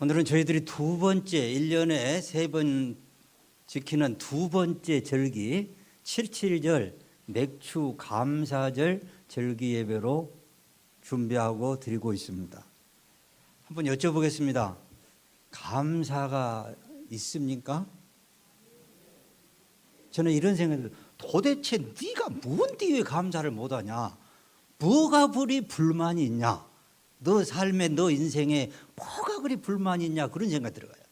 오늘은 저희들이 두 번째 1년에 3번 지키는 두 번째 절기 77절 맥추 감사절 절기 예배로 준비하고 드리고 있습니다. 한번 여쭤보겠습니다. 감사가 있습니까? 저는 이런 생각을 해요. 도대체 네가 뭔데 왜 감사를 못하냐? 뭐가 그리 불만이 있냐? 너 삶에 너 인생에 뭐가 그리 불만이 있냐? 그런 생각이 들어가요.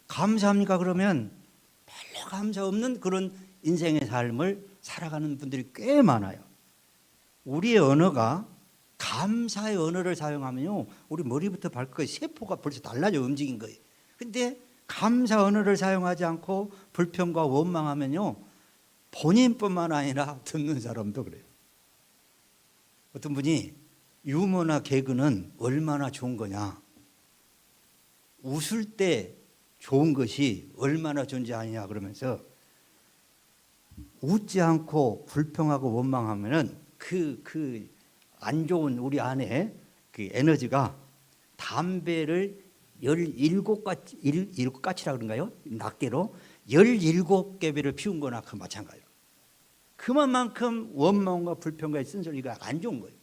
감사합니까? 그러면 별로 감사 없는 그런 인생의 삶을 살아가는 분들이 꽤 많아요. 우리의 언어가 감사의 언어를 사용하면요, 우리 머리부터 발끝까지 세포가 벌써 달라져 움직인 거예요. 근데 감사 언어를 사용하지 않고 불평과 원망하면요, 본인뿐만 아니라 듣는 사람도 그래요. 어떤 분이 유머나 개그는 얼마나 좋은 거냐, 웃을 때 좋은 것이 얼마나 존재하느냐 그러면서 웃지 않고 불평하고 원망하면은 그 안 좋은 우리 안에 그 에너지가 담배를 17가치라 그런가요? 낱개로 17개배를 피운 거나 그 마찬가지예요. 그만큼 원망과 불평과 쓴소리가 안 좋은 거예요.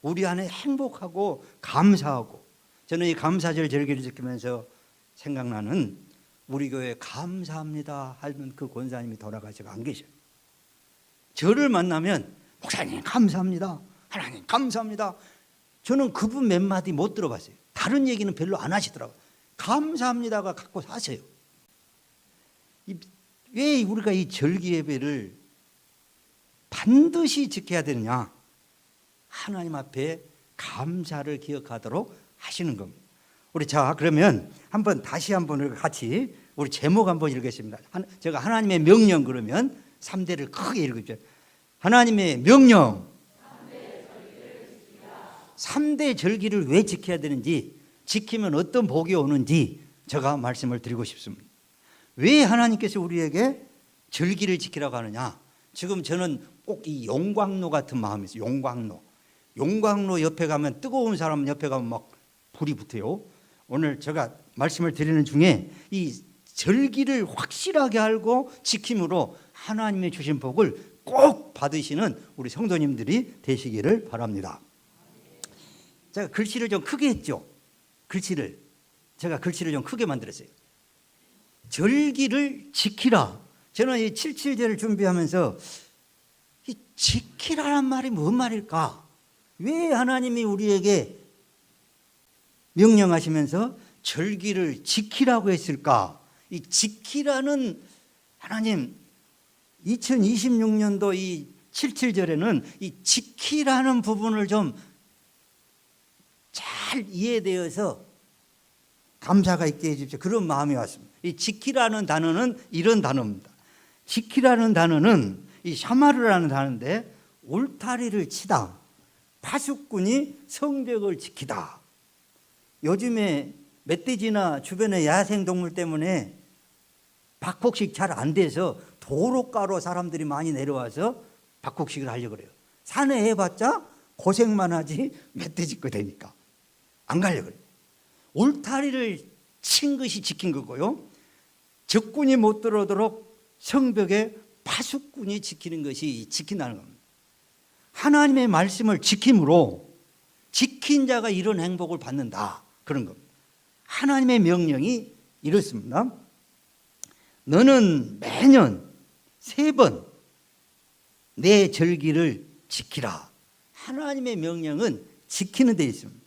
우리 안에 행복하고 감사하고, 저는 이 감사절 절기를 지키면서 생각나는 우리 교회 감사합니다 하는 그 권사님이 돌아가시고 안 계셔요. 저를 만나면 목사님 감사합니다, 하나님 감사합니다. 저는 그분 몇 마디 못 들어봤어요. 다른 얘기는 별로 안 하시더라고요. 감사합니다가 갖고 사세요. 왜 우리가 이 절기 예배를 반드시 지켜야 되느냐? 하나님 앞에 감사를 기억하도록 하시는 겁니다. 우리 자 그러면 다시 한번 같이 우리 제목 한번 읽겠습니다. 제가 하나님의 명령 그러면 3대를 크게 읽어주세요. 하나님의 명령. 3대 절기를 왜 지켜야 되는지, 지키면 어떤 복이 오는지 제가 말씀을 드리고 싶습니다. 왜 하나님께서 우리에게 절기를 지키라고 하느냐? 지금 저는 꼭 이 용광로 같은 마음이 있어요. 용광로 옆에 가면, 뜨거운 사람 옆에 가면 막 불이 붙어요. 오늘 제가 말씀을 드리는 중에 이 절기를 확실하게 알고 지킴으로 하나님의 주신 복을 꼭 받으시는 우리 성도님들이 되시기를 바랍니다. 제가 글씨를 좀 크게 했죠. 제가 글씨를 좀 크게 만들었어요. 절기를 지키라. 저는 이 77절을 준비하면서 이 지키라는 말이 뭔 말일까? 왜 하나님이 우리에게 명령하시면서 절기를 지키라고 했을까? 이 지키라는, 하나님 2026년도 이 77절에는 이 지키라는 부분을 좀 잘 이해되어서 감사가 있게 해주십시오. 그런 마음이 왔습니다. 이 지키라는 단어는 이런 단어입니다. 지키라는 단어는 이 샤마르라는 단어인데, 울타리를 치다, 파수꾼이 성벽을 지키다. 요즘에 멧돼지나 주변의 야생동물 때문에 박폭식 잘 안 돼서 도로가로 사람들이 많이 내려와서 박폭식을 하려고 그래요. 산에 해봤자 고생만 하지 멧돼지 거 되니까 안 가려고 그래요. 울타리를 친 것이 지킨 거고요, 적군이 못 들어오도록 성벽에 파수꾼이 지키는 것이 지킨다는 겁니다. 하나님의 말씀을 지킴으로 지킨 자가 이런 행복을 받는다, 그런 겁니다. 하나님의 명령이 이렇습니다. 너는 매년 3번 내 절기를 지키라. 하나님의 명령은 지키는 데 있습니다.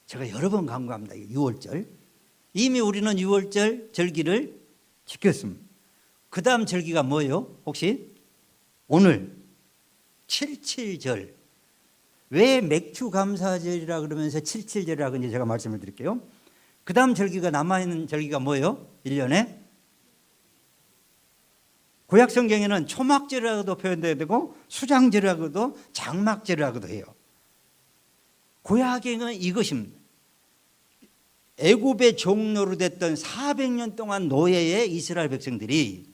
제가 여러 번 강조합니다. 6월절. 이미 우리는 6월절 절기를 지켰습니다. 그 다음 절기가 뭐예요? 혹시? 오늘 77절. 왜 맥추 감사절이라 그러면서 77절이라고 이제 제가 말씀을 드릴게요. 그 다음 절기가 남아있는 절기가 뭐예요? 1년에? 구약 성경에는 초막절이라고도 표현되고 수장절이라고도 장막절이라고도 해요. 구약에는 이것입니다. 애굽의 종로로 됐던 400년 동안 노예의 이스라엘 백성들이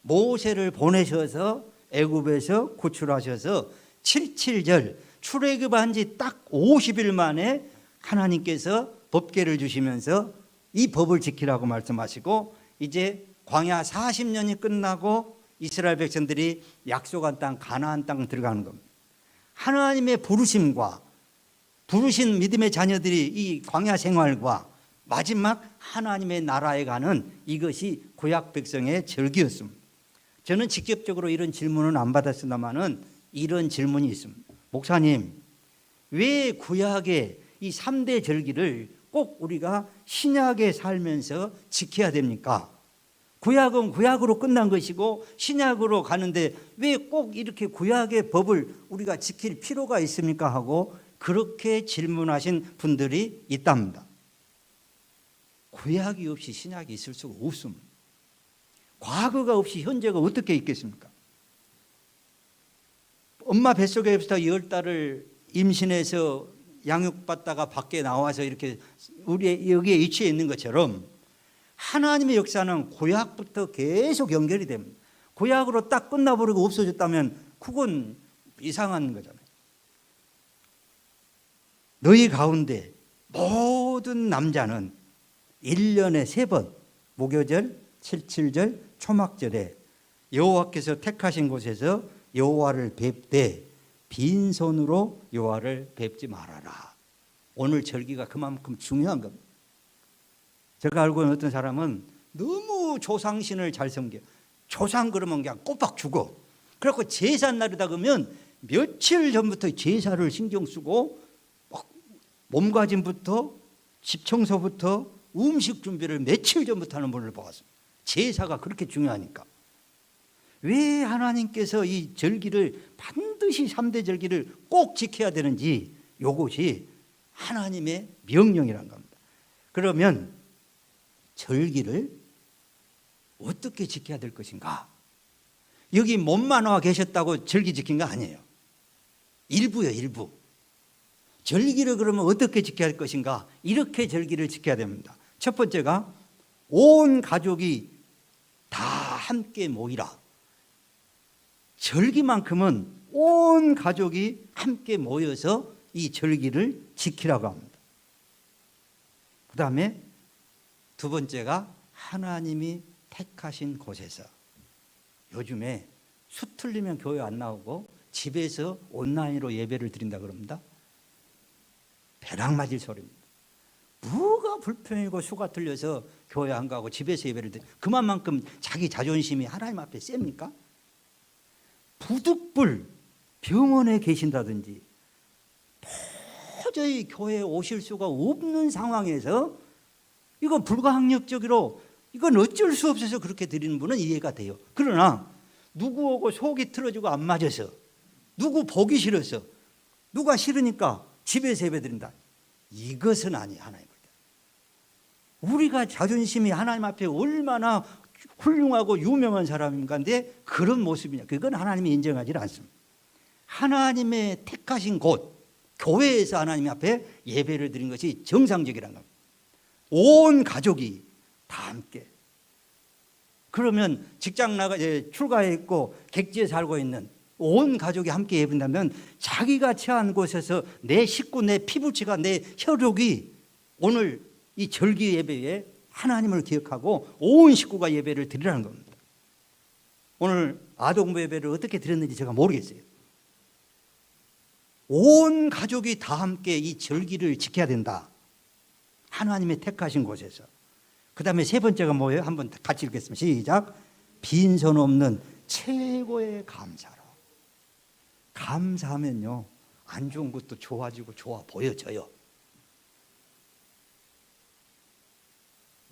모세를 보내셔서 애굽에서 구출하셔서 77절 출애굽한 지 딱 50일 만에 하나님께서 법궤를 주시면서 이 법을 지키라고 말씀하시고 이제 광야 40년이 끝나고 이스라엘 백성들이 약속한 땅 가나안 땅 들어가는 겁니다. 하나님의 부르심과 부르신 믿음의 자녀들이 이 광야 생활과 마지막 하나님의 나라에 가는 이것이 구약 백성의 절기였습니다. 저는 직접적으로 이런 질문은 안 받았습니다만은 이런 질문이 있습니다. 목사님, 왜 구약의 이 3대 절기를 꼭 우리가 신약에 살면서 지켜야 됩니까? 구약은 구약으로 끝난 것이고 신약으로 가는데 왜 꼭 이렇게 구약의 법을 우리가 지킬 필요가 있습니까? 하고 그렇게 질문하신 분들이 있답니다. 구약이 없이 신약이 있을 수가 없습니다. 과거가 없이 현재가 어떻게 있겠습니까? 엄마 뱃속에부터 10달을 임신해서 양육받다가 밖에 나와서 이렇게 우리 여기에 위치해 있는 것처럼 하나님의 역사는 구약부터 계속 연결이 됩니다. 구약으로 딱 끝나버리고 없어졌다면 그건 이상한 거잖아요. 너희 가운데 모든 남자는 1년에 3번 무교절, 칠칠절, 초막절에 여호와께서 택하신 곳에서 여호와를 뵙되 빈손으로 여호와를 뵙지 말아라. 오늘 절기가 그만큼 중요한 겁니다. 제가 알고 있는 어떤 사람은 너무 조상신을 잘 섬겨. 조상 그러면 그냥 꼬박 죽어. 그래서 제삿날이다 그러면 며칠 전부터 제사를 신경 쓰고 몸가짐부터 집 청소부터 음식 준비를 며칠 전부터 하는 분을 보았습니다. 제사가 그렇게 중요하니까. 왜 하나님께서 이 절기를 반드시 3대 절기를 꼭 지켜야 되는지 이것이 하나님의 명령이라는 겁니다. 그러면 절기를 어떻게 지켜야 될 것인가? 여기 몸만 와 계셨다고 절기 지킨 거 아니에요. 일부요, 일부. 절기를 그러면 어떻게 지켜야 할 것인가? 이렇게 절기를 지켜야 됩니다. 첫 번째가 온 가족이 다 함께 모이라. 절기만큼은 온 가족이 함께 모여서 이 절기를 지키라고 합니다. 그 다음에 두 번째가 하나님이 택하신 곳에서. 요즘에 수 틀리면 교회 안 나오고 집에서 온라인으로 예배를 드린다 그럽니다. 벼락 맞을 소리입니다. 뭐가 불평이고 수가 틀려서 교회 안 가고 집에서 예배를 드려. 그만큼 자기 자존심이 하나님 앞에 셉니까? 부득불 병원에 계신다든지 도저히 교회에 오실 수가 없는 상황에서 이건 불가항력적으로 이건 어쩔 수 없어서 그렇게 드리는 분은 이해가 돼요. 그러나 누구하고 속이 틀어지고 안 맞아서 누구 보기 싫어서 누가 싫으니까 집에서 예배 드린다. 이것은 아니에요. 하나님 볼 때. 우리가 자존심이 하나님 앞에 얼마나 훌륭하고 유명한 사람인가인데 그런 모습이냐. 그건 하나님이 인정하지 않습니다. 하나님의 택하신 곳 교회에서 하나님 앞에 예배를 드린 것이 정상적이라는 겁니다. 온 가족이 다 함께. 그러면 직장 나가 출가해 있고 객지에 살고 있는 온 가족이 함께 예배한다면 자기가 처한 곳에서 내 식구, 내 피부치가, 내 혈육이 오늘 이 절기 예배에 하나님을 기억하고 온 식구가 예배를 드리라는 겁니다. 오늘 아동부 예배를 어떻게 드렸는지 제가 모르겠어요. 온 가족이 다 함께 이 절기를 지켜야 된다. 하나님의 택하신 곳에서. 그 다음에 세 번째가 뭐예요? 한번 같이 읽겠습니다. 시작. 빈손 없는 최고의 감사로. 감사하면요 안 좋은 것도 좋아지고 좋아 보여져요.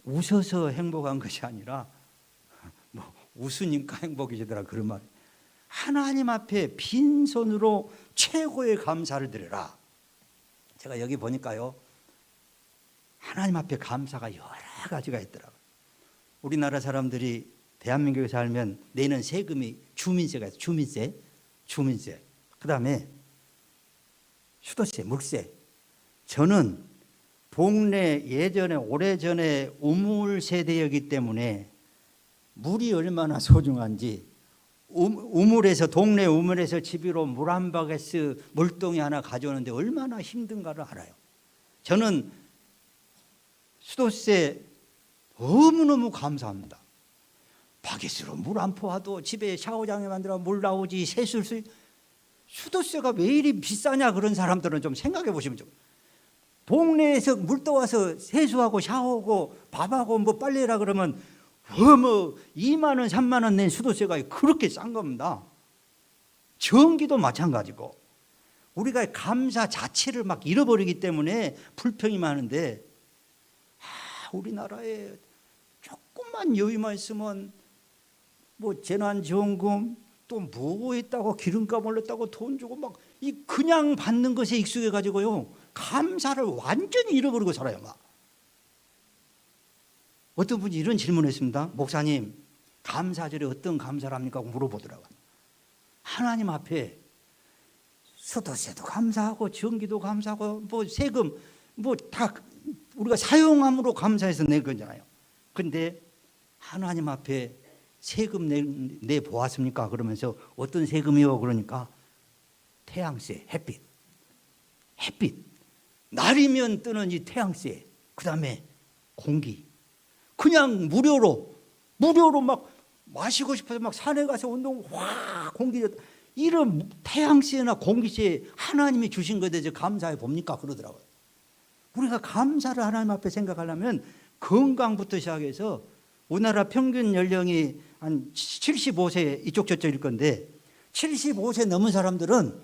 웃어서 행복한 것이 아니라 뭐 웃으니까 행복해지더라 그런 말. 하나님 앞에 빈손으로 최고의 감사를 드려라. 제가 여기 보니까요 하나님 앞에 감사가 여러 가지가 있더라고요. 우리나라 사람들이 대한민국에 살면 내는 세금이 주민세가 있어요. 주민세. 그 다음에 수도세, 물세. 저는 동네 예전에 오래전에 우물 세대였기 때문에 물이 얼마나 소중한지 우물에서 동네 우물에서 집으로 물 한 바게스 물동이 하나 가져오는데 얼마나 힘든가를 알아요. 저는 수도세 너무너무 감사합니다. 바게스로 물 안 퍼와도 집에 샤워장에 만들어 물 나오지, 세수수. 수도세가 왜 이리 비싸냐, 그런 사람들은 좀 생각해 보시면 좀. 동네에서 물 떠와서 세수하고 샤워하고 밥하고 뭐 빨래라 그러면 뭐 2만 원 3만 원 낸 수도세가 그렇게 싼 겁니다. 전기도 마찬가지고. 우리가 감사 자체를 막 잃어버리기 때문에 불평이 많은데, 우리나라에 조금만 여유만 있으면 뭐 재난지원금 또 뭐 있다고 기름값 올렸다고 돈 주고 막 이 그냥 받는 것에 익숙해 가지고요, 감사를 완전히 잃어버리고 살아요. 막 어떤 분이 이런 질문을 했습니다. 목사님, 감사절에 어떤 감사를 합니까? 물어보더라고요. 하나님 앞에 수도세도 감사하고 전기도 감사하고 뭐 세금 뭐 다 우리가 사용함으로 감사해서 낸 거잖아요. 근데 하나님 앞에 세금 내 보았습니까? 그러면서 어떤 세금이요? 그러니까 태양세, 햇빛, 날이면 뜨는 이 태양세, 그 다음에 공기, 그냥 무료로 막 마시고 싶어서 막 산에 가서 운동, 와, 공기, 이런 태양세나 공기세 하나님이 주신 것에 대해서 감사해 봅니까? 그러더라고요. 우리가 감사를 하나님 앞에 생각하려면 건강부터 시작해서, 우리나라 평균 연령이 한 75세 이쪽 저쪽일 건데, 75세 넘은 사람들은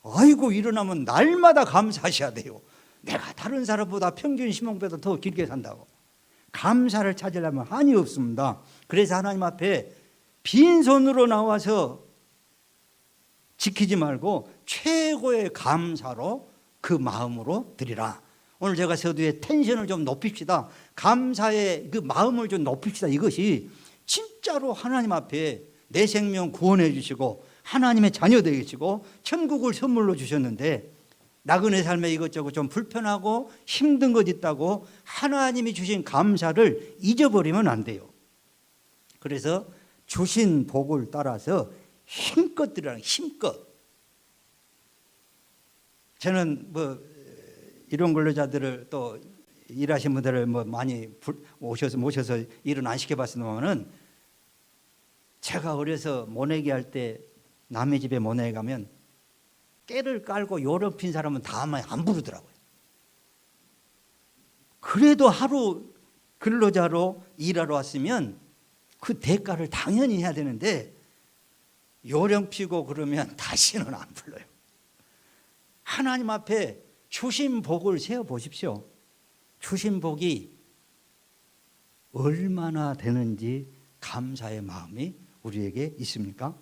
아이고 일어나면 날마다 감사하셔야 돼요. 내가 다른 사람보다 평균 수명보다 더 길게 산다고. 감사를 찾으려면 한이 없습니다. 그래서 하나님 앞에 빈손으로 나와서 지키지 말고 최고의 감사로 그 마음으로 드리라. 오늘 제가 서두에 텐션을 좀 높입시다. 감사의 그 마음을 좀 높입시다. 이것이 진짜로 하나님 앞에 내 생명 구원해 주시고 하나님의 자녀 되시고 천국을 선물로 주셨는데, 나그네 삶에 이것저것 좀 불편하고 힘든 것 있다고 하나님이 주신 감사를 잊어버리면 안 돼요. 그래서 주신 복을 따라서 힘껏 드리라는, 힘껏. 저는 뭐 이런 근로자들을 또 일하신 분들을 뭐 많이 모셔서 일은 안 시켜봤습니다만은, 제가 어려서 모내기 할 때 남의 집에 모내기 가면 깨를 깔고 요런 핀 사람은 다음에 안 부르더라고요. 그래도 하루 근로자로 일하러 왔으면 그 대가를 당연히 해야 되는데, 요령 피고 그러면 다시는 안 불러요. 하나님 앞에 주신 복을 세어 보십시오. 주신 복이 얼마나 되는지 감사의 마음이 우리에게 있습니까?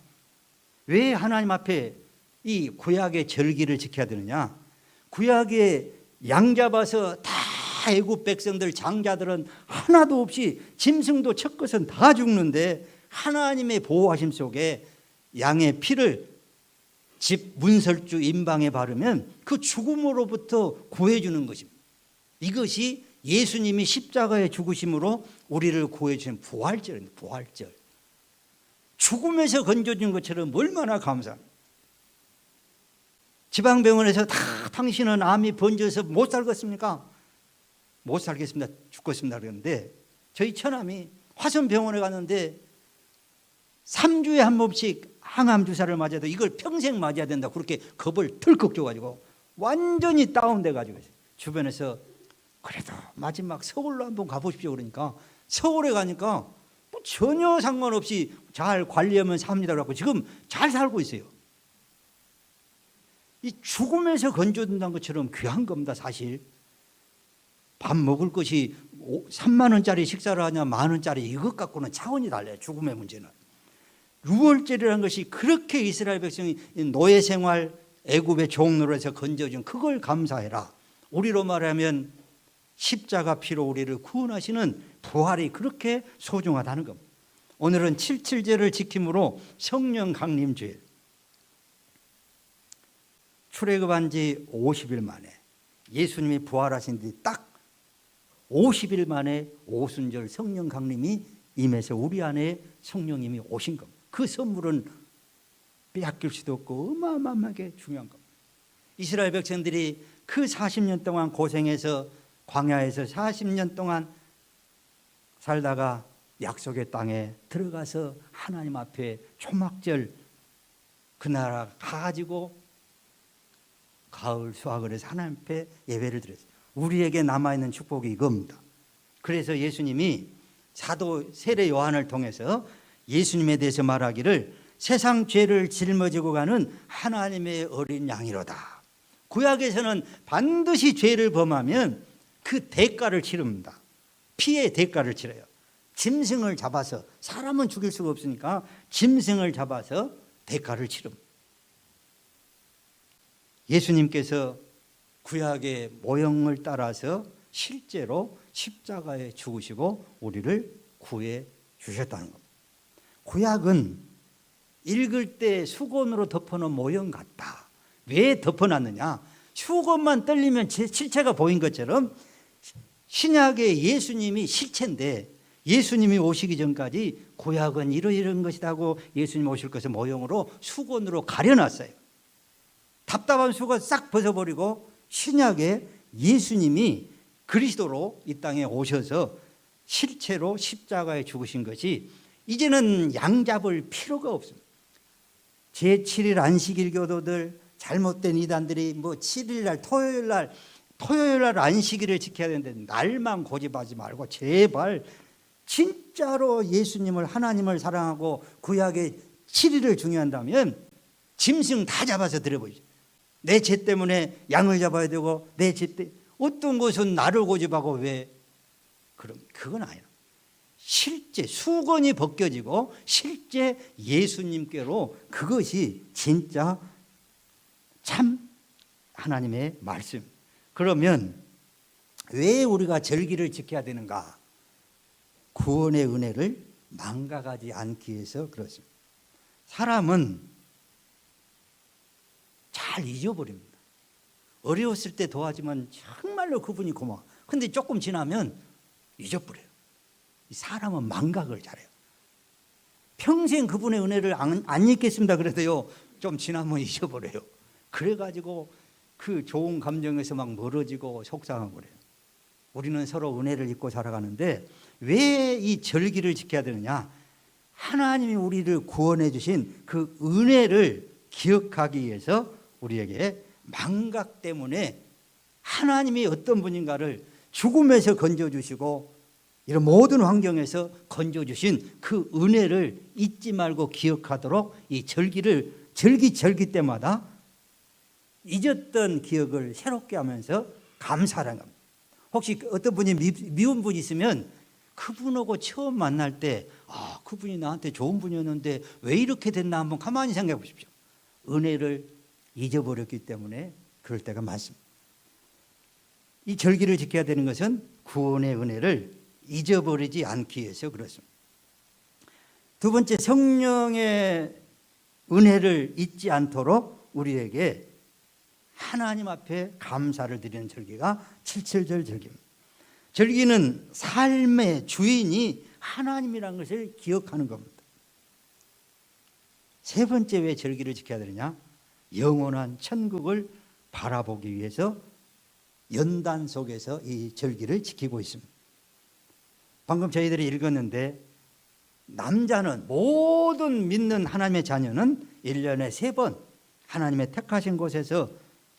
왜 하나님 앞에 이 구약의 절기를 지켜야 되느냐? 구약에 양 잡아서 다 애굽 백성들, 장자들은 하나도 없이 짐승도 첫 것은 다 죽는데, 하나님의 보호하심 속에 양의 피를 집 문설주 임방에 바르면 그 죽음으로부터 구해주는 것입니다. 이것이 예수님이 십자가에 죽으심으로 우리를 구해주신 부활절입니다. 부활절. 죽음에서 건져준 것처럼 얼마나 감사합니다. 지방병원에서 다 당신은 암이 번져서 못 살겠습니까? 못 살겠습니다. 죽겠습니다. 그러는데 저희 처남이 화성병원에 갔는데 3주에 한 번씩 항암 주사를 맞아도 이걸 평생 맞아야 된다, 그렇게 겁을 덜컥 줘가지고 완전히 다운돼 가지고 주변에서 그래도 마지막 서울로 한번 가보십시오 그러니까 서울에 가니까 뭐 전혀 상관없이 잘 관리하면 삽니다. 그래갖고 지금 잘 살고 있어요. 이 죽음에서 건져준다는 것처럼 귀한 겁니다. 사실 밥 먹을 것이 3만 원짜리 식사를 하냐 1만 원짜리, 이것 갖고는 차원이 달라요. 죽음의 문제는. 유월절이라는 것이 그렇게 이스라엘 백성이 노예 생활, 애굽의 종노릇에서 건져준 그걸 감사해라. 우리로 말하면 십자가 피로 우리를 구원하시는 부활이 그렇게 소중하다는 겁니다. 오늘은 칠칠제를 지킴으로 성령 강림 주일. 출애굽한 지 50일 만에, 예수님이 부활하신 뒤 딱 50일 만에 오순절 성령 강림이 임해서 우리 안에 성령님이 오신 겁니다. 그 선물은 빼앗길 수도 없고 어마어마하게 중요한 겁니다. 이스라엘 백성들이 그 40년 동안 고생해서 광야에서 40년 동안 살다가 약속의 땅에 들어가서 하나님 앞에 초막절 그 나라 가가지고 가을 수확을 해서 하나님 앞에 예배를 드렸어요. 우리에게 남아있는 축복이 이겁니다. 그래서 예수님이 사도 세례 요한을 통해서 예수님에 대해서 말하기를 세상 죄를 짊어지고 가는 하나님의 어린 양이로다. 구약에서는 반드시 죄를 범하면 그 대가를 치릅니다. 피의 대가를 치러요. 짐승을 잡아서, 사람은 죽일 수가 없으니까 짐승을 잡아서 대가를 치릅니다. 예수님께서 구약의 모형을 따라서 실제로 십자가에 죽으시고 우리를 구해 주셨다는 겁니다. 구약은 읽을 때 수건으로 덮어놓은 모형 같다. 왜 덮어놨느냐? 수건만 떨리면 실체가 보인 것처럼 신약의 예수님이 실체인데, 예수님이 오시기 전까지 구약은 이런 것이라고 예수님 오실 것을 모형으로 수건으로 가려놨어요. 답답한 수건 싹 벗어버리고 신약에 예수님이 그리스도로 이 땅에 오셔서 실체로 십자가에 죽으신 것이 이제는 양 잡을 필요가 없습니다. 제7일 안식일 교도들, 잘못된 이단들이 뭐 7일날 토요일날 안식일을 지켜야 되는데 날만 고집하지 말고 제발 진짜로 예수님을, 하나님을 사랑하고 구약의 7일을 중요한다면 짐승 다 잡아서 드려보시죠. 내 죄 때문에 양을 잡아야 되고, 내 죄 때 어떤 것은 나를 고집하고 왜? 그럼 그건 아니에요. 실제 수건이 벗겨지고 실제 예수님께로, 그것이 진짜 참 하나님의 말씀. 그러면 왜 우리가 절기를 지켜야 되는가? 구원의 은혜를 망각하지 않기 위해서 그렇습니다. 사람은 잘 잊어버립니다. 어려웠을 때 도와주면 정말로 그분이 고마워. 근데 조금 지나면 잊어버려요. 사람은 망각을 잘해요. 평생 그분의 은혜를 안 잊겠습니다 그래도요, 좀 지나면 잊어버려요. 그래가지고 그 좋은 감정에서 막 멀어지고 속상하고 그래요. 우리는 서로 은혜를 잊고 살아가는데 왜 이 절기를 지켜야 되느냐? 하나님이 우리를 구원해 주신 그 은혜를 기억하기 위해서 우리에게 망각 때문에 하나님이 어떤 분인가를 죽음에서 건져주시고 이런 모든 환경에서 건져주신 그 은혜를 잊지 말고 기억하도록 이 절기를 절기 때마다 잊었던 기억을 새롭게 하면서 감사하는 겁니다. 혹시 어떤 분이 미운 분이 있으면 그분하고 처음 만날 때 그분이 나한테 좋은 분이었는데 왜 이렇게 됐나 한번 가만히 생각해 보십시오. 은혜를 잊어버렸기 때문에 그럴 때가 많습니다. 이 절기를 지켜야 되는 것은 구원의 은혜를 잊어버리지 않기 위해서 그렇습니다. 두 번째, 성령의 은혜를 잊지 않도록 우리에게 하나님 앞에 감사를 드리는 절기가 칠칠절 절기입니다. 절기는 삶의 주인이 하나님이라는 것을 기억하는 겁니다. 세 번째, 왜 절기를 지켜야 되느냐? 영원한 천국을 바라보기 위해서 연단 속에서 이 절기를 지키고 있습니다. 방금 저희들이 읽었는데 남자는, 모든 믿는 하나님의 자녀는 1년에 3번 하나님의 택하신 곳에서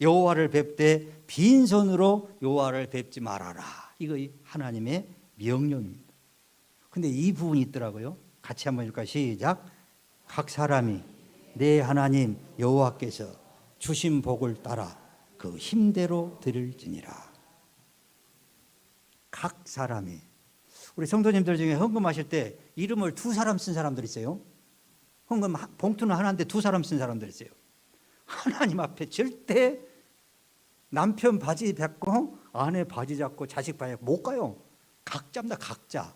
여호와를 뵙되 빈손으로 여호와를 뵙지 말아라. 이거 하나님의 명령입니다. 근데 이 부분이 있더라고요. 같이 한번 읽을까요? 시작. 각 사람이 내 하나님 여호와께서 주신 복을 따라 그 힘대로 드릴지니라. 각 사람이, 우리 성도님들 중에 헌금하실 때 이름을 2사람 쓴 사람들 있어요. 헌금 봉투는 하나인데 2사람 쓴 사람들 있어요. 하나님 앞에 절대 남편 바지 잡고 아내 바지 잡고 자식 바지 못 가요. 각자입니다. 각자.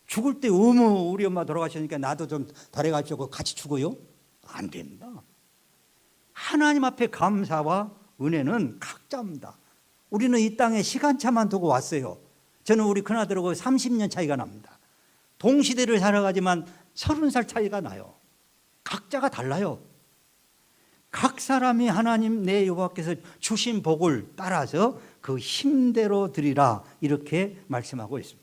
죽을 때 어머 우리 엄마 돌아가시니까 나도 좀 달아가지고 같이 죽어요? 안 됩니다. 하나님 앞에 감사와 은혜는 각자입니다. 우리는 이 땅에 시간차만 두고 왔어요. 저는 우리 큰아들하고 30년 차이가 납니다. 동시대를 살아가지만 30살 차이가 나요. 각자가 달라요. 각 사람이 하나님 내 여호와께서 주신 복을 따라서 그 힘대로 드리라 이렇게 말씀하고 있습니다.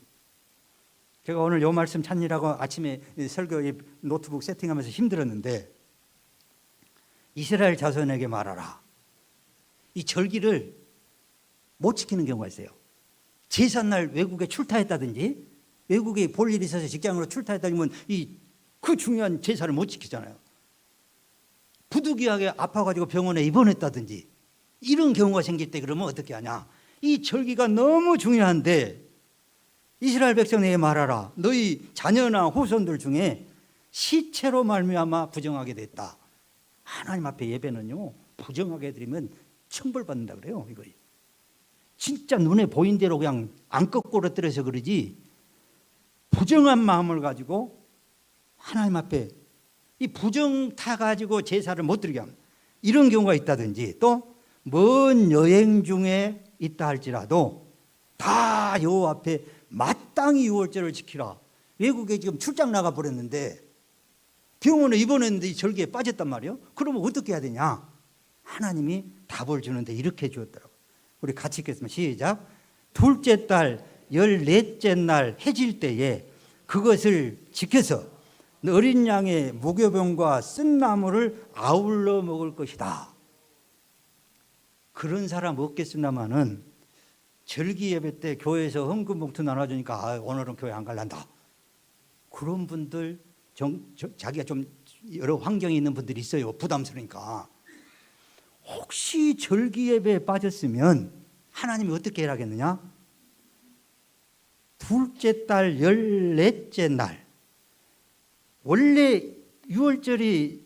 제가 오늘 요 말씀 찾느라고 아침에 설교 노트북 세팅하면서 힘들었는데 이스라엘 자손에게 말하라. 이 절기를 못 지키는 경우가 있어요. 제삿날 외국에 출타했다든지 외국에 볼 일이 있어서 직장으로 출타했다면 그 중요한 제사를 못 지키잖아요. 부득이하게 아파가지고 병원에 입원했다든지 이런 경우가 생길 때 그러면 어떻게 하냐. 이 절기가 너무 중요한데 이스라엘 백성에게 말하라. 너희 자녀나 후손들 중에 시체로 말미암아 부정하게 됐다. 하나님 앞에 예배는요 부정하게 드리면 천벌받는다 그래요. 이거 진짜 눈에 보인 대로 그냥 안고 떨어뜨려서 그러지 부정한 마음을 가지고 하나님 앞에 이 부정 타가지고 제사를 못 드리게 합니다. 이런 경우가 있다든지 또 먼 여행 중에 있다 할지라도 다 여호와 앞에 마땅히 유월절을 지키라. 외국에 지금 출장 나가 버렸는데 병원에 입원했는데 이 절기에 빠졌단 말이에요. 그러면 어떻게 해야 되냐. 하나님이 답을 주는데 이렇게 주었더라고요. 우리 같이 읽겠습니다. 시작. 둘째 달 14째 날 해질 때에 그것을 지켜서 어린 양의 무교병과 쓴 나물을 아울러 먹을 것이다. 그런 사람 없겠습니다마는 절기 예배 때 교회에서 헌금 봉투 나눠주니까 오늘은 교회 안 갈란다. 그런 분들 자기가 좀 여러 환경이 있는 분들이 있어요. 부담스러우니까. 혹시 절기 예배에 빠졌으면 하나님이 어떻게 하라겠느냐? 둘째 달 14째 날 원래 6월절이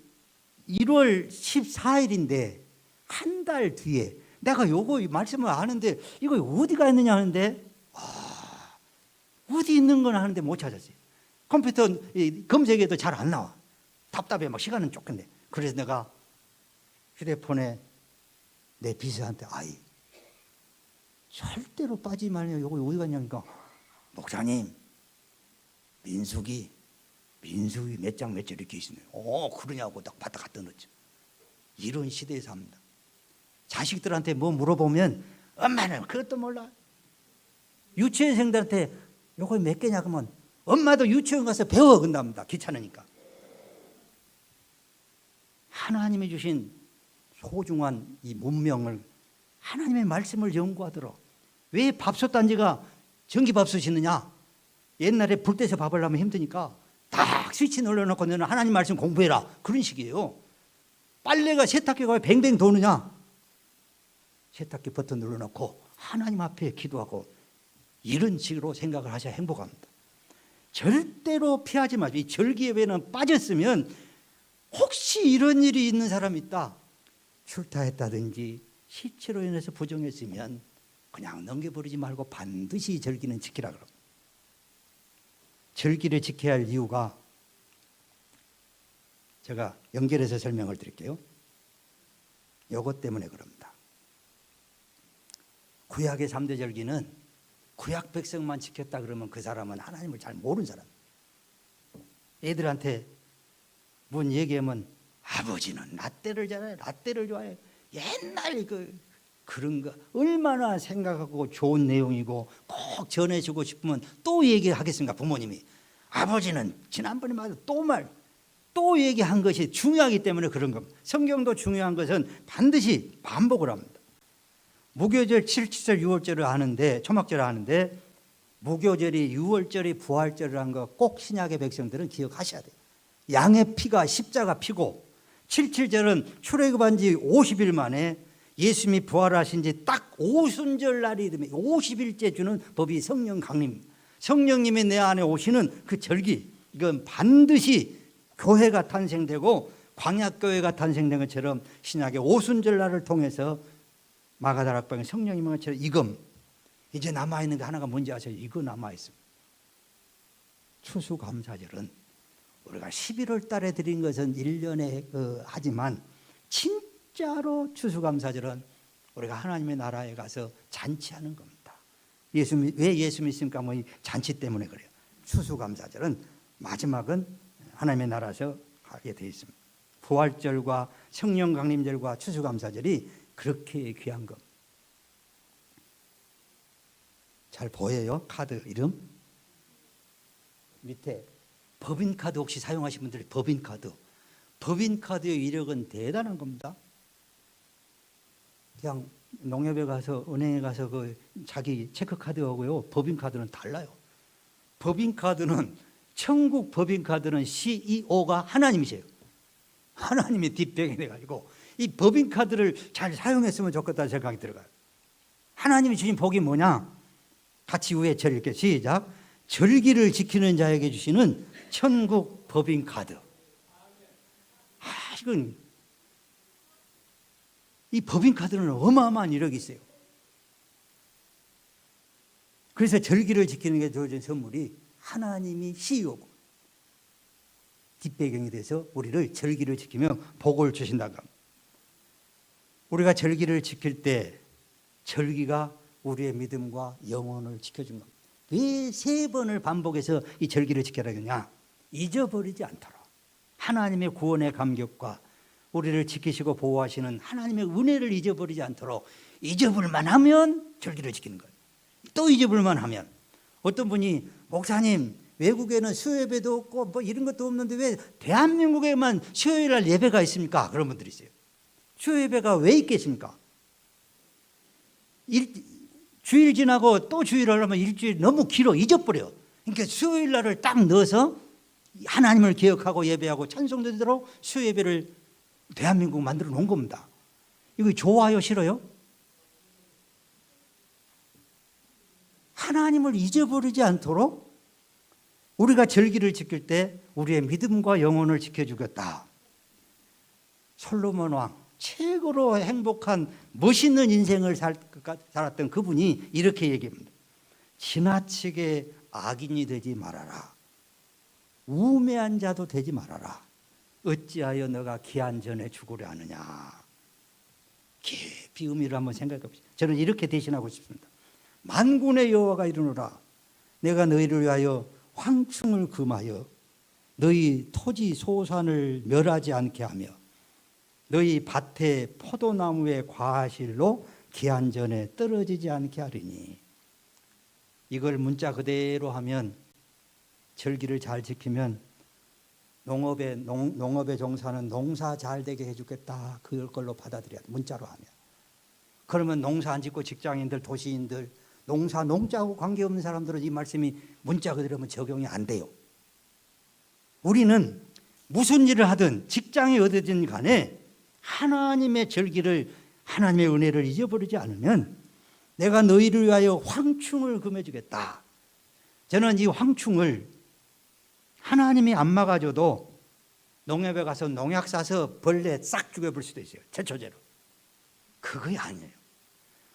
1월 14일인데 한 달 뒤에 내가 요거 말씀을 아는데 이거 어디가 있느냐 하는데 어디 있는 건 아는데 못 찾았어요. 컴퓨터 검색해도 잘 안 나와. 답답해 막 시간은 쫓긴데. 그래서 내가 휴대폰에 내 비서한테 절대로 빠지지 말요. 요거 어디 갔냐니까 목사님 민수기 몇 장 몇 절 이렇게 있네요. 그러냐고 딱 받아 갖다 넣었죠. 이런 시대에 삽니다. 자식들한테 뭐 물어보면 엄마는 그것도 몰라. 유치원생들한테 요거 몇 개냐 그러면 엄마도 유치원 가서 배워 근답니다. 귀찮으니까. 하나님이 주신 소중한 이 문명을 하나님의 말씀을 연구하도록. 왜 밥솥단지가 전기밥솥 있느냐? 옛날에 불 때서 밥을 하면 힘드니까 딱 스위치 눌러놓고 너는 하나님 말씀 공부해라. 그런 식이에요. 빨래가 세탁기가 왜 뱅뱅 도느냐? 세탁기 버튼 눌러놓고 하나님 앞에 기도하고 이런 식으로 생각을 하셔야 행복합니다. 절대로 피하지 마세요. 이 절기 예배는 빠졌으면 혹시 이런 일이 있는 사람이 있다. 출타했다든지 시체로 인해서 부정했으면 그냥 넘겨버리지 말고 반드시 절기는 지키라 그럽니다. 절기를 지켜야 할 이유가 제가 연결해서 설명을 드릴게요. 이것 때문에 그럽니다. 구약의 3대 절기는 구약 백성만 지켰다 그러면 그 사람은 하나님을 잘 모르는 사람. 애들한테 뭔 얘기하면 아버지는 라떼를 잘해, 라떼를 좋아해. 옛날 그런 거 얼마나 생각하고 좋은 내용이고 꼭 전해주고 싶으면 또 얘기하겠습니까? 부모님이 아버지는 지난번에 말도 또 얘기한 것이 중요하기 때문에 그런 겁니다. 성경도 중요한 것은 반드시 반복을 합니다. 무교절 7절 6월절을 하는데 초막절을 하는데 무교절이 6월절이 부활절을 한 거 꼭 신약의 백성들은 기억하셔야 돼요. 양의 피가 십자가 피고 77절은 출애굽한 지 50일 만에 예수님이 부활하신 지 딱 오순절 날이 되면 50일째 주는 법이 성령 강림. 성령님이 내 안에 오시는 그 절기, 이건 반드시 교회가 탄생되고 광약교회가 탄생된 것처럼 신약의 오순절 날을 통해서 마가다락방에 성령님의 것처럼 이금 이제 남아있는 게 하나가 뭔지 아세요? 이거 남아있습니다. 추수감사절은 우리가 11월 달에 드린 것은 1년에 하지만 진짜로 추수감사절은 우리가 하나님의 나라에 가서 잔치하는 겁니다. 왜 예수 믿습니까? 뭐 이 잔치 때문에 그래요. 추수감사절은 마지막은 하나님의 나라에서 하게 되어 있습니다. 부활절과 성령 강림절과 추수감사절이 그렇게 귀한 겁니다. 잘 보여요? 카드 이름? 밑에 법인카드 혹시 사용하신 분들이 법인카드. 법인카드의 위력은 대단한 겁니다. 그냥 농협에 가서 은행에 가서 그 자기 체크카드하고요 법인카드는 달라요. 법인카드는 천국 법인카드는 CEO가 하나님이세요. 하나님이 뒷배경이 돼가지고 이 법인카드를 잘 사용했으면 좋겠다는 생각이 들어가요. 하나님이 주신 복이 뭐냐? 같이 위에 읽게 시작. 절기를 지키는 자에게 주시는 천국 법인카드. 이건 이 법인카드는 어마어마한 이력이 있어요. 그래서 절기를 지키는 게 주어진 선물이 하나님이 CEO고 뒷배경이 돼서 우리를 절기를 지키며 복을 주신다는 겁니다. 우리가 절기를 지킬 때 절기가 우리의 믿음과 영혼을 지켜준 겁니다. 왜 3번을 반복해서 이 절기를 지켜라 하냐? 잊어버리지 않도록 하나님의 구원의 감격과 우리를 지키시고 보호하시는 하나님의 은혜를 잊어버리지 않도록 잊어버릴만 하면 절기를 지키는 거예요. 또 잊어버릴만 하면 어떤 분이 목사님 외국에는 수요예배도 없고 뭐 이런 것도 없는데 왜 대한민국에만 수요일 날 예배가 있습니까? 그런 분들이 있어요. 수요예배가 왜 있겠습니까? 주일 지나고 또 주일 하려면 일주일 너무 길어 잊어버려. 그러니까 수요일 날을 딱 넣어서 하나님을 기억하고 예배하고 찬송되도록 수요예배를 대한민국 만들어 놓은 겁니다. 이거 좋아요 싫어요? 하나님을 잊어버리지 않도록 우리가 절기를 지킬 때 우리의 믿음과 영혼을 지켜주겠다. 솔로몬 왕 최고로 행복한 멋있는 인생을 살았던 그분이 이렇게 얘기합니다. 지나치게 악인이 되지 말아라. 우매한 자도 되지 말아라. 어찌하여 너가 기한 전에 죽으려 하느냐. 깊이 의미를 한번 생각해 봅시다. 저는 이렇게 대신하고 싶습니다. 만군의 여호와가 이르노라. 내가 너희를 위하여 황충을 금하여 너희 토지 소산을 멸하지 않게 하며 너희 밭에 포도나무의 과실로 기한 전에 떨어지지 않게 하리니. 이걸 문자 그대로 하면 절기를 잘 지키면 농업에 종사는 농사 잘 되게 해주겠다. 그걸로 받아들여야 돼. 문자로 하면. 그러면 농사 안 짓고 직장인들 도시인들 농자하고 관계없는 사람들은 이 말씀이 문자 그대로 하면 적용이 안 돼요. 우리는 무슨 일을 하든 직장에 어디든 간에 하나님의 절기를 하나님의 은혜를 잊어버리지 않으면 내가 너희를 위하여 황충을 금해주겠다. 저는 이 황충을 하나님이 안 막아줘도 농협에 가서 농약 사서 벌레 싹 죽여볼 수도 있어요. 제초제로. 그거 아니에요.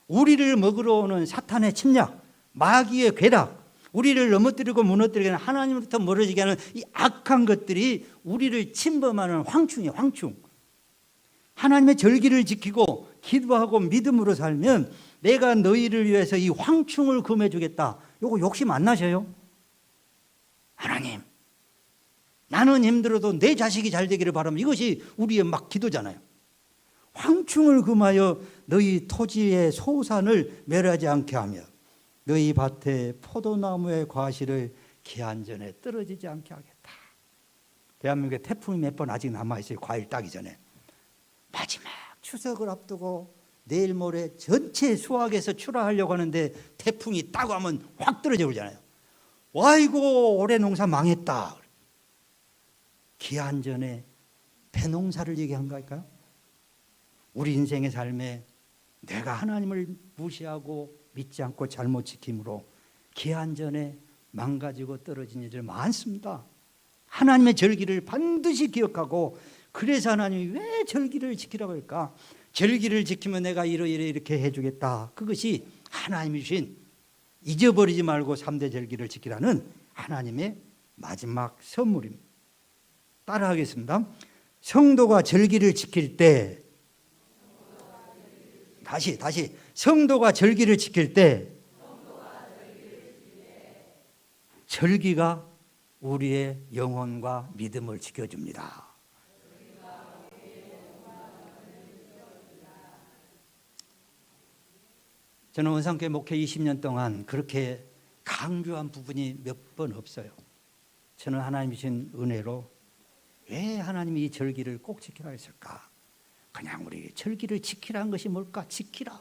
우리를 먹으러 오는 사탄의 침략, 마귀의 괴락, 우리를 넘어뜨리고 무너뜨리게 하는 하나님부터 멀어지게 하는 이 악한 것들이 우리를 침범하는 황충이에요. 황충. 하나님의 절기를 지키고 기도하고 믿음으로 살면 내가 너희를 위해서 이 황충을 금해주겠다. 요거 욕심 안 나셔요? 하나님, 나는 힘들어도 내 자식이 잘 되기를 바라면 이것이 우리의 막 기도잖아요. 황충을 금하여 너희 토지의 소산을 멸하지 않게 하며 너희 밭에 포도나무의 과실을 기한 전에 떨어지지 않게 하겠다. 대한민국에 태풍이 몇 번 아직 남아있어요. 과일 따기 전에. 마지막 추석을 앞두고 내일 모레 전체 수확에서 출하하려고 하는데 태풍이 따고 하면 확 떨어져 버리잖아요. 아이고 올해 농사 망했다. 기한 전에 배농사를 얘기한 걸까요? 우리 인생의 삶에 내가 하나님을 무시하고 믿지 않고 잘못 지킴으로 기한 전에 망가지고 떨어진 일들 많습니다. 하나님의 절기를 반드시 기억하고 그래서 하나님이 왜 절기를 지키라고 할까? 절기를 지키면 내가 이렇게 해주겠다. 그것이 하나님이 주신 잊어버리지 말고 3대 절기를 지키라는 하나님의 마지막 선물입니다. 따라하겠습니다. 성도가 절기를 지킬 때 다시 성도가 절기를 지킬 때 절기가 우리의 영혼과 믿음을 지켜줍니다. 저는 원상교회 목회 20년 동안 그렇게 강조한 부분이 몇 번 없어요. 저는 하나님 주신 은혜로 왜 하나님이 이 절기를 꼭 지키라 했을까? 그냥 우리 절기를 지키라는 것이 뭘까? 지키라.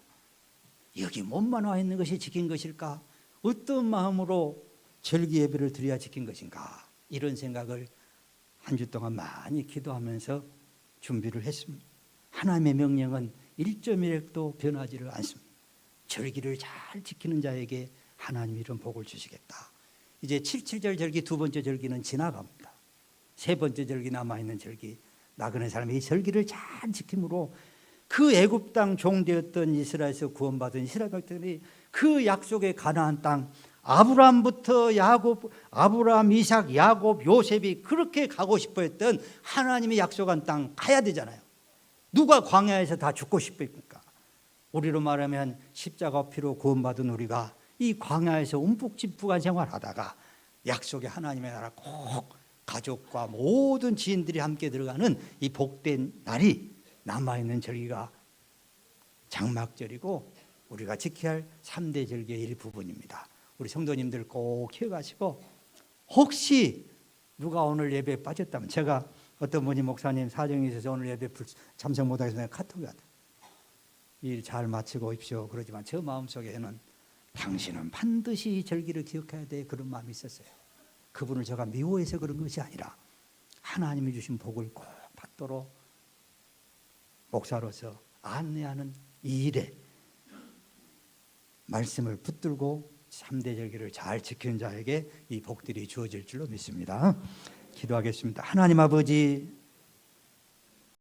여기 몸만 와 있는 것이 지킨 것일까? 어떤 마음으로 절기 예배를 드려야 지킨 것인가? 이런 생각을 한 주 동안 많이 기도하면서 준비를 했습니다. 하나님의 명령은 1.1획도 변하지를 않습니다. 절기를 잘 지키는 자에게 하나님이 이런 복을 주시겠다. 이제 77절 절기 두 번째 절기는 지나갑니다. 세 번째 절기 남아있는 절기, 나그네 사람이 이 절기를 잘 지킴으로 그 애굽 땅 종되었던 이스라엘에서 구원받은 이스라엘 백성들이 그 약속의 가나안 땅, 아브라함부터 야곱, 아브라함, 이삭, 야곱, 요셉이 그렇게 가고 싶어 했던 하나님이 약속한 땅 가야 되잖아요. 누가 광야에서 다 죽고 싶습니까? 우리로 말하면 십자가 피로 구원받은 우리가 이 광야에서 움푹짐푹한 생활하다가 약속의 하나님의 나라 꼭 가족과 모든 지인들이 함께 들어가는 이 복된 날이 남아있는 절기가 장막절이고 우리가 지켜야 할 3대 절기의 일부분입니다. 우리 성도님들 꼭 기억하시고, 혹시 누가 오늘 예배에 빠졌다면, 제가 어떤 분이 목사님 사정이 있어서 오늘 예배 참석 못하겠어서 내가 카톡이 왔다. 일 잘 마치고 오십시오. 그러지만 저 마음속에는 당신은 반드시 이 절기를 기억해야 돼, 그런 마음이 있었어요. 그분을 제가 미워해서 그런 것이 아니라 하나님이 주신 복을 꼭 받도록 목사로서 안내하는 이 일에 말씀을 붙들고 3대 절기를 잘 지키는 자에게 이 복들이 주어질 줄로 믿습니다. 기도하겠습니다. 하나님 아버지,